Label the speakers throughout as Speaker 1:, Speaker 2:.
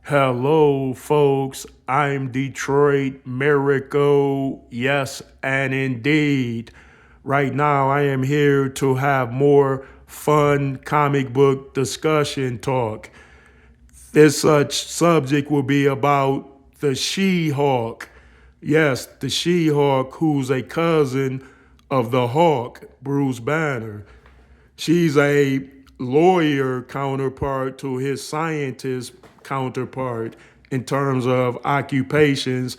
Speaker 1: Hello, folks. I'm Detroit Miracle. Yes, and indeed. Right now, I am here to have more fun comic book discussion talk. This such subject will be about the She-Hulk. Yes, the She-Hulk, who's a cousin of the Hulk, Bruce Banner. She's a lawyer counterpart to his scientist counterpart in terms of occupations.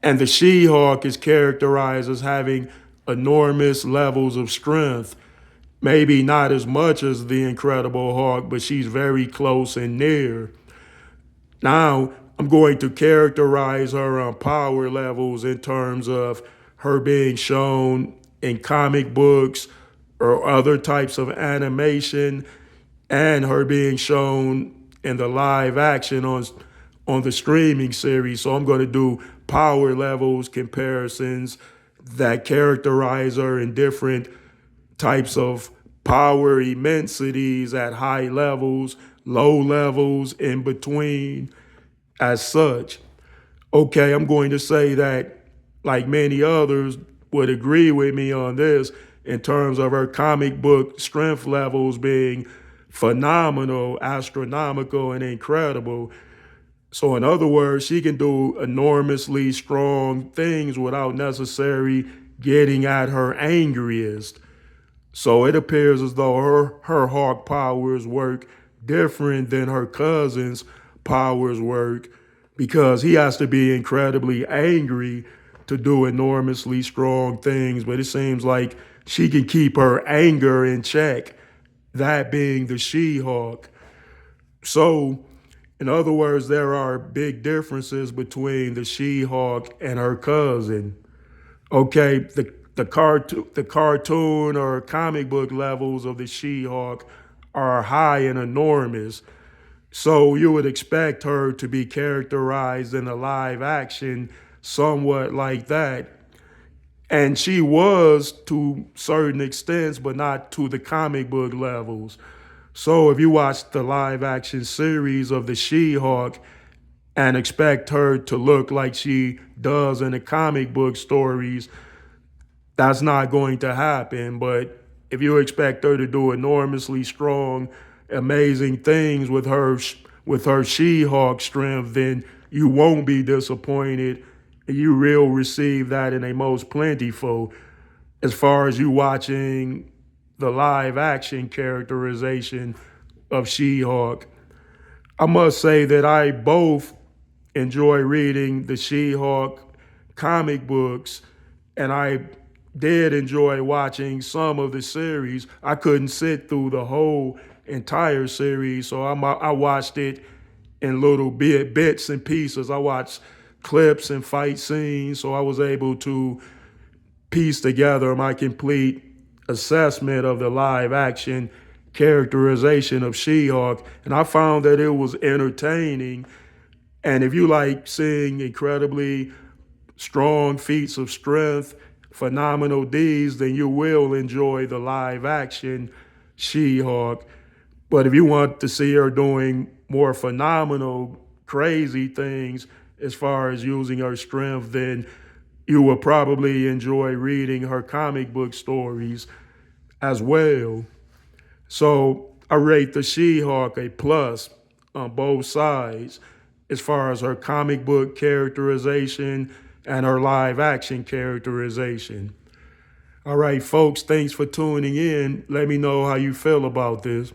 Speaker 1: And the She Hulk is characterized as having enormous levels of strength. Maybe not as much as the Incredible Hulk, but she's very close and near. Now, I'm going to characterize her power levels in terms of her being shown in comic books or other types of animation, and her being shown in the live action on the streaming series. So I'm going to do power levels comparisons that characterize her in different types of power immensities at high levels, low levels, in between, as such. Okay, I'm going to say that, like many others would agree with me on this, in terms of her comic book strength levels being phenomenal, astronomical, and incredible. So, in other words, she can do enormously strong things without necessarily getting at her angriest. So it appears as though her hawk powers work different than her cousin's powers work, because he has to be incredibly angry to do enormously strong things. But it seems like she can keep her anger in check, that being the She-Hulk. So, in other words, there are big differences between the She-Hulk and her cousin. Okay, the cartoon or comic book levels of the She-Hulk are high and enormous. So you would expect her to be characterized in a live action somewhat like that. And she was to certain extents, but not to the comic book levels. So if you watch the live action series of the She-Hulk and expect her to look like she does in the comic book stories, that's not going to happen. But if you expect her to do enormously strong, amazing things with her She-Hulk strength, then you won't be disappointed. You will receive that in a most plentiful, as far as you watching the live action characterization of She-Hulk. I must say that I both enjoy reading the She-Hulk comic books, and I did enjoy watching some of the series. I couldn't sit through the whole entire series, so I watched it in little bits and pieces. I watched clips and fight scenes, so I was able to piece together my complete assessment of the live action characterization of She-Hulk, and I found that it was entertaining. And if you like seeing incredibly strong feats of strength, phenomenal deeds, then you will enjoy the live action She-Hulk. But if you want to see her doing more phenomenal, crazy things as far as using her strength, then you will probably enjoy reading her comic book stories as well. So I rate the She-Hulk a plus on both sides as far as her comic book characterization and her live action characterization. All right, folks, thanks for tuning in. Let me know how you feel about this.